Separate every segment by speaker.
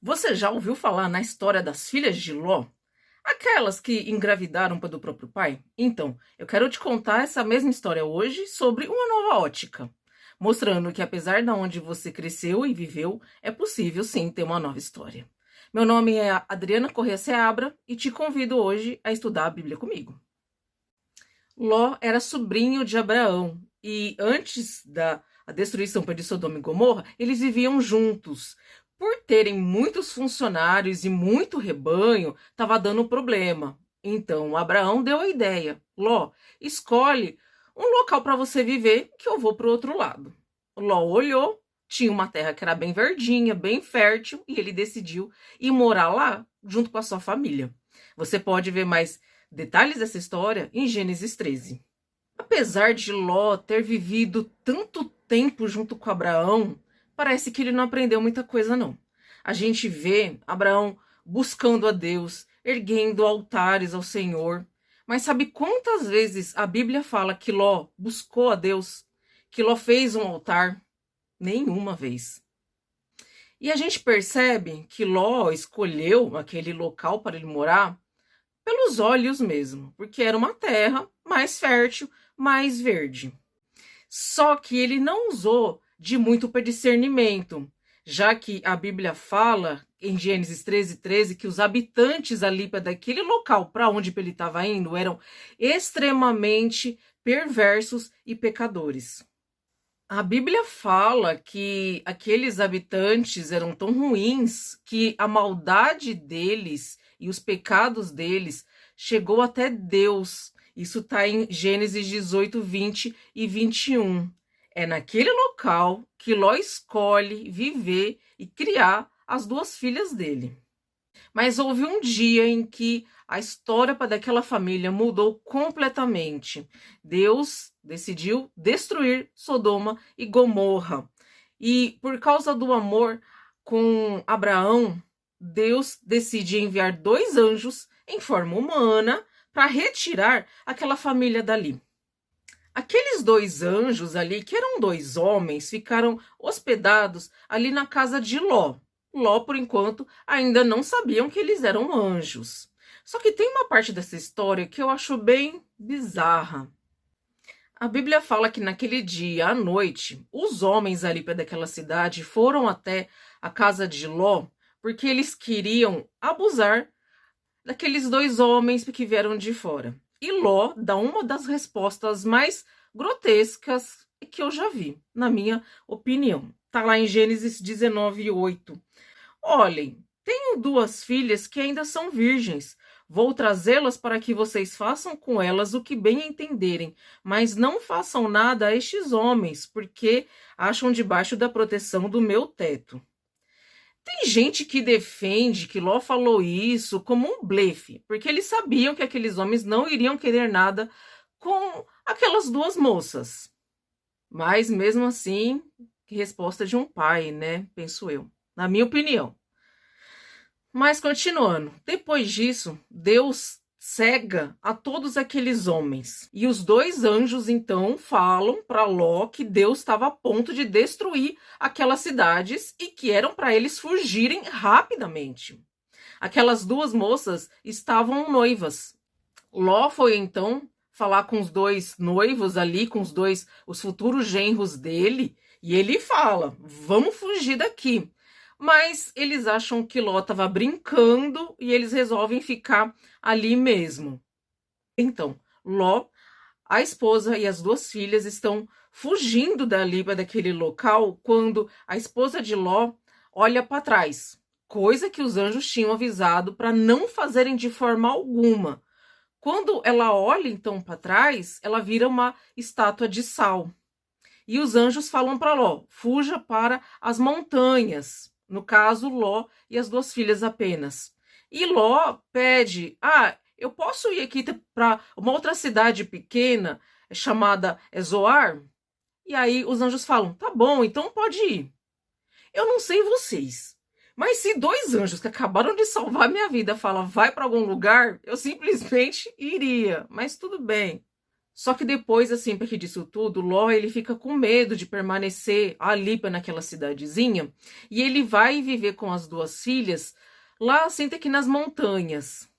Speaker 1: Você já ouviu falar na história das filhas de Ló? Aquelas que engravidaram do próprio pai? Então, eu quero te contar essa mesma história hoje sobre uma nova ótica, mostrando que apesar de onde você cresceu e viveu, é possível sim ter uma nova história. Meu nome é Adriana Corrêa Seabra e te convido hoje a estudar a Bíblia comigo. Ló era sobrinho de Abraão e antes da destruição de Sodoma e Gomorra, eles viviam juntos. Por terem muitos funcionários e muito rebanho, estava dando problema. Então Abraão deu a ideia: Ló, escolhe um local para você viver que eu vou para o outro lado. Ló olhou, tinha uma terra que era bem verdinha, bem fértil, e ele decidiu ir morar lá junto com a sua família. Você pode ver mais detalhes dessa história em Gênesis 13. Apesar de Ló ter vivido tanto tempo junto com Abraão, parece que ele não aprendeu muita coisa, não. A gente vê Abraão buscando a Deus, erguendo altares ao Senhor. Mas sabe quantas vezes a Bíblia fala que Ló buscou a Deus? Que Ló fez um altar? Nenhuma vez. E a gente percebe que Ló escolheu aquele local para ele morar pelos olhos mesmo, porque era uma terra mais fértil, mais verde. Só que ele não usou de muito discernimento, já que a Bíblia fala em Gênesis 13:13 que os habitantes ali daquele local para onde ele estava indo eram extremamente perversos e pecadores. A Bíblia fala que aqueles habitantes eram tão ruins que a maldade deles e os pecados deles chegou até Deus. Isso está em Gênesis 18, 20 e 21. É naquele local que Ló escolhe viver e criar as duas filhas dele. Mas houve um dia em que a história daquela família mudou completamente. Deus decidiu destruir Sodoma e Gomorra. E por causa do amor com Abraão, Deus decide enviar 2 anjos em forma humana para retirar aquela família dali. Aqueles 2 anjos ali, que eram 2 homens, ficaram hospedados ali na casa de Ló. Ló, por enquanto, ainda não sabiam que eles eram anjos. Só que tem uma parte dessa história que eu acho bem bizarra. A Bíblia fala que naquele dia, à noite, os homens ali daquela cidade foram até a casa de Ló porque eles queriam abusar daqueles 2 homens que vieram de fora. E Ló dá uma das respostas mais grotescas que eu já vi, na minha opinião. Tá lá em Gênesis 19:8. Olhem, tenho 2 filhas que ainda são virgens. Vou trazê-las para que vocês façam com elas o que bem entenderem, mas não façam nada a estes homens, porque acham debaixo da proteção do meu teto. Tem gente que defende que Ló falou isso como um blefe, porque eles sabiam que aqueles homens não iriam querer nada com aquelas 2 moças. Mas mesmo assim, que resposta de um pai, né? Penso eu, na minha opinião. Mas continuando, depois disso, Deus cega a todos aqueles homens. E os 2 anjos então falam para Ló que Deus estava a ponto de destruir aquelas cidades e que eram para eles fugirem rapidamente. Aquelas 2 moças estavam noivas. Ló foi então falar com os 2 noivos ali, com os futuros genros dele, e ele fala: vamos fugir daqui. Mas eles acham que Ló estava brincando e eles resolvem ficar ali mesmo. Então, Ló, a esposa e as 2 filhas estão fugindo dali daquele local quando a esposa de Ló olha para trás, coisa que os anjos tinham avisado para não fazerem de forma alguma. Quando ela olha então para trás, ela vira uma estátua de sal. E os anjos falam para Ló: fuja para as montanhas. No caso, Ló e as 2 filhas apenas. E Ló pede: eu posso ir aqui para uma outra cidade pequena chamada Zoar? E aí os anjos falam: tá bom, então pode ir. Eu não sei vocês, mas se 2 anjos que acabaram de salvar minha vida falam vai para algum lugar, eu simplesmente iria. Mas tudo bem. Só que depois, assim, porque disso tudo, Ló, ele fica com medo de permanecer ali naquela cidadezinha, e ele vai viver com as duas filhas lá, assim, até que nas montanhas.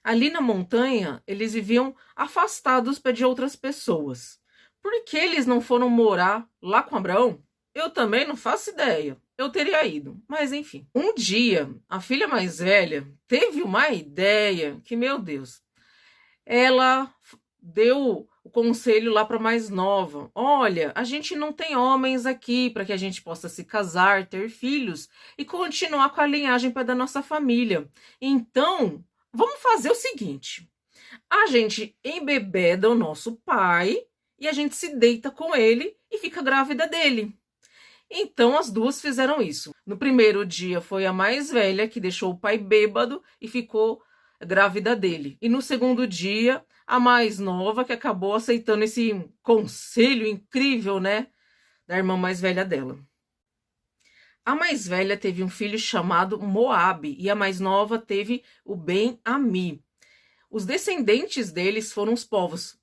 Speaker 1: Ali na montanha, eles viviam afastados de outras pessoas. Por que eles não foram morar lá com Abraão? Eu também não faço ideia. Eu teria ido, mas enfim. Um dia, a filha mais velha teve uma ideia que, meu Deus, ela deu o conselho lá para mais nova. Olha, a gente não tem homens aqui para que a gente possa se casar, ter filhos e continuar com a linhagem da nossa família. Então, vamos fazer o seguinte: a gente embebeda o nosso pai e a gente se deita com ele e fica grávida dele. Então as duas fizeram isso. No primeiro dia foi a mais velha que deixou o pai bêbado e ficou grávida dele. E no segundo dia, a mais nova que acabou aceitando esse conselho incrível, né, da irmã mais velha dela. A mais velha teve um filho chamado Moabe e a mais nova teve o Ben-Ami. Os descendentes deles foram os povos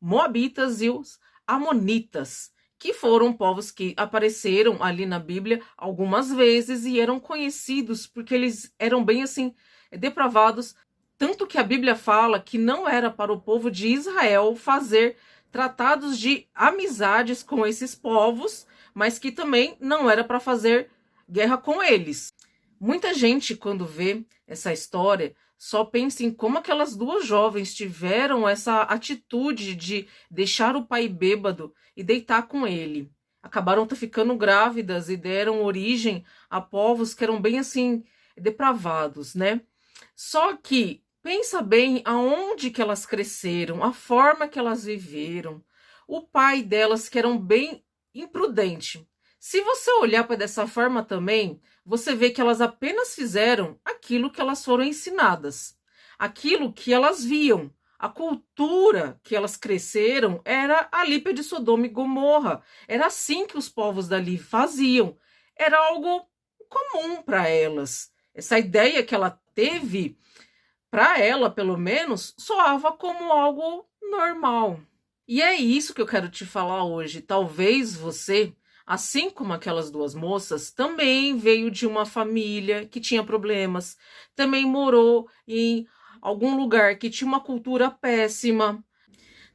Speaker 1: moabitas e os amonitas, que foram povos que apareceram ali na Bíblia algumas vezes e eram conhecidos porque eles eram bem assim depravados, tanto que a Bíblia fala que não era para o povo de Israel fazer tratados de amizades com esses povos, mas que também não era para fazer guerra com eles. Muita gente, quando vê essa história, só pensa em como aquelas duas jovens tiveram essa atitude de deixar o pai bêbado e deitar com ele. Acabaram ficando grávidas e deram origem a povos que eram bem assim depravados, né? Só que pensa bem aonde que elas cresceram, a forma que elas viveram, o pai delas que eram bem imprudente. Se você olhar para dessa forma também, você vê que elas apenas fizeram aquilo que elas foram ensinadas, aquilo que elas viam. A cultura que elas cresceram era a lípia de Sodoma e Gomorra. Era assim que os povos dali faziam. Era algo comum para elas. Essa ideia que ela teve, para ela, pelo menos, soava como algo normal. E é isso que eu quero te falar hoje. Talvez você, assim como aquelas duas moças, também veio de uma família que tinha problemas, também morou em algum lugar que tinha uma cultura péssima.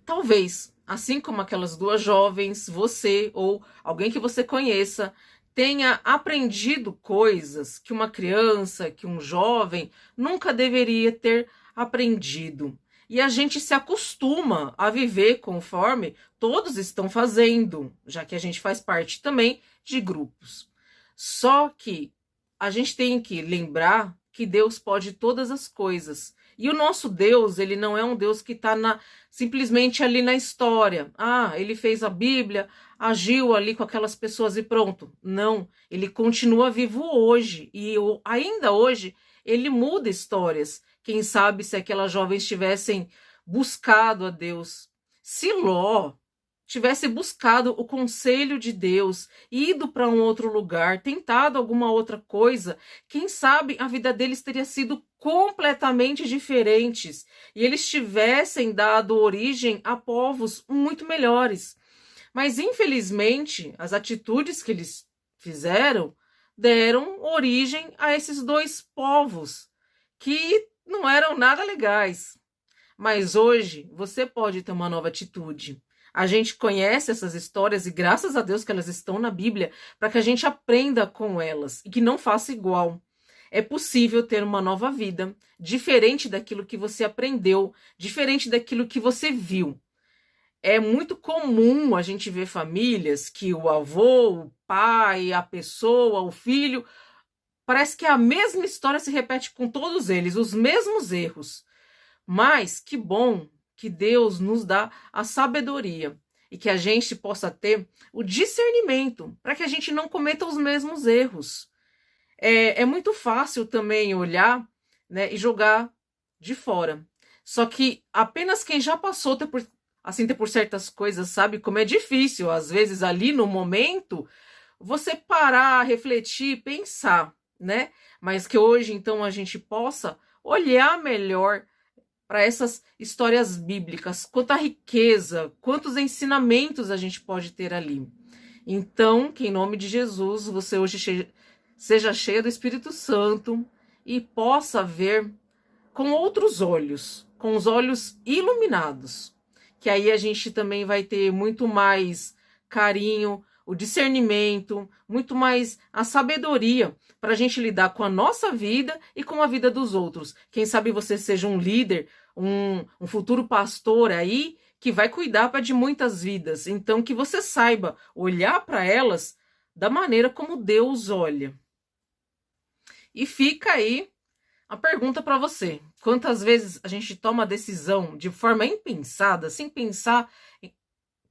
Speaker 1: Talvez, assim como aquelas duas jovens, você ou alguém que você conheça tenha aprendido coisas que uma criança, que um jovem nunca deveria ter aprendido. E a gente se acostuma a viver conforme todos estão fazendo, já que a gente faz parte também de grupos. Só que a gente tem que lembrar que Deus pode todas as coisas. E o nosso Deus, ele não é um Deus que está simplesmente ali na história. Ah, ele fez a Bíblia, agiu ali com aquelas pessoas e pronto. Não, ele continua vivo hoje. E ainda hoje, ele muda histórias. Quem sabe se aquelas jovens tivessem buscado a Deus. Se Ló tivesse buscado o conselho de Deus, ido para um outro lugar, tentado alguma outra coisa, quem sabe a vida deles teria sido completamente diferentes e eles tivessem dado origem a povos muito melhores. Mas infelizmente, as atitudes que eles fizeram deram origem a esses dois povos que não eram nada legais. Mas hoje você pode ter uma nova atitude. A gente conhece essas histórias e graças a Deus que elas estão na Bíblia para que a gente aprenda com elas e que não faça igual. É possível ter uma nova vida, diferente daquilo que você aprendeu, diferente daquilo que você viu. É muito comum a gente ver famílias que o avô, o pai, a pessoa, o filho, parece que a mesma história se repete com todos eles, os mesmos erros. Mas que bom que Deus nos dá a sabedoria e que a gente possa ter o discernimento para que a gente não cometa os mesmos erros. É muito fácil também olhar, né, e jogar de fora. Só que apenas quem já passou ter por certas coisas sabe como é difícil, às vezes ali no momento, você parar, refletir, pensar, né? Mas que hoje então a gente possa olhar melhor para essas histórias bíblicas, quanta riqueza, quantos ensinamentos a gente pode ter ali. Então, que em nome de Jesus, você hoje seja cheia do Espírito Santo e possa ver com outros olhos, com os olhos iluminados, que aí a gente também vai ter muito mais carinho, o discernimento, muito mais a sabedoria para a gente lidar com a nossa vida e com a vida dos outros. Quem sabe você seja um líder, um futuro pastor aí, que vai cuidar de muitas vidas. Então, que você saiba olhar para elas da maneira como Deus olha. E fica aí a pergunta para você. Quantas vezes a gente toma a decisão de forma impensada, sem pensar...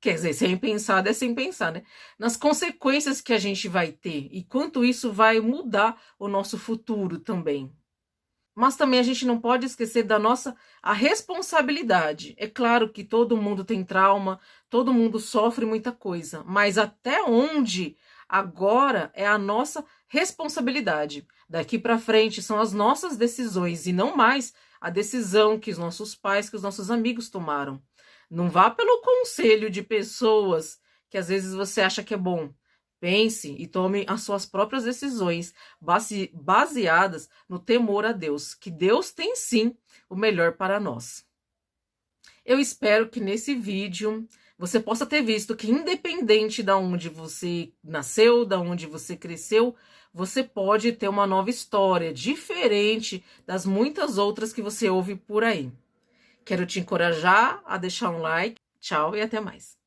Speaker 1: Quer dizer, sem pensar é sem pensar, né? Nas consequências que a gente vai ter e quanto isso vai mudar o nosso futuro também. Mas também a gente não pode esquecer da a responsabilidade. É claro que todo mundo tem trauma, todo mundo sofre muita coisa, mas até onde agora é a nossa responsabilidade. Daqui para frente são as nossas decisões e não mais a decisão que os nossos pais, que os nossos amigos tomaram. Não vá pelo conselho de pessoas que às vezes você acha que é bom. Pense e tome as suas próprias decisões baseadas no temor a Deus, que Deus tem sim o melhor para nós. Eu espero que nesse vídeo você possa ter visto que independente de onde você nasceu, de onde você cresceu, você pode ter uma nova história, diferente das muitas outras que você ouve por aí. Quero te encorajar a deixar um like. Tchau e até mais.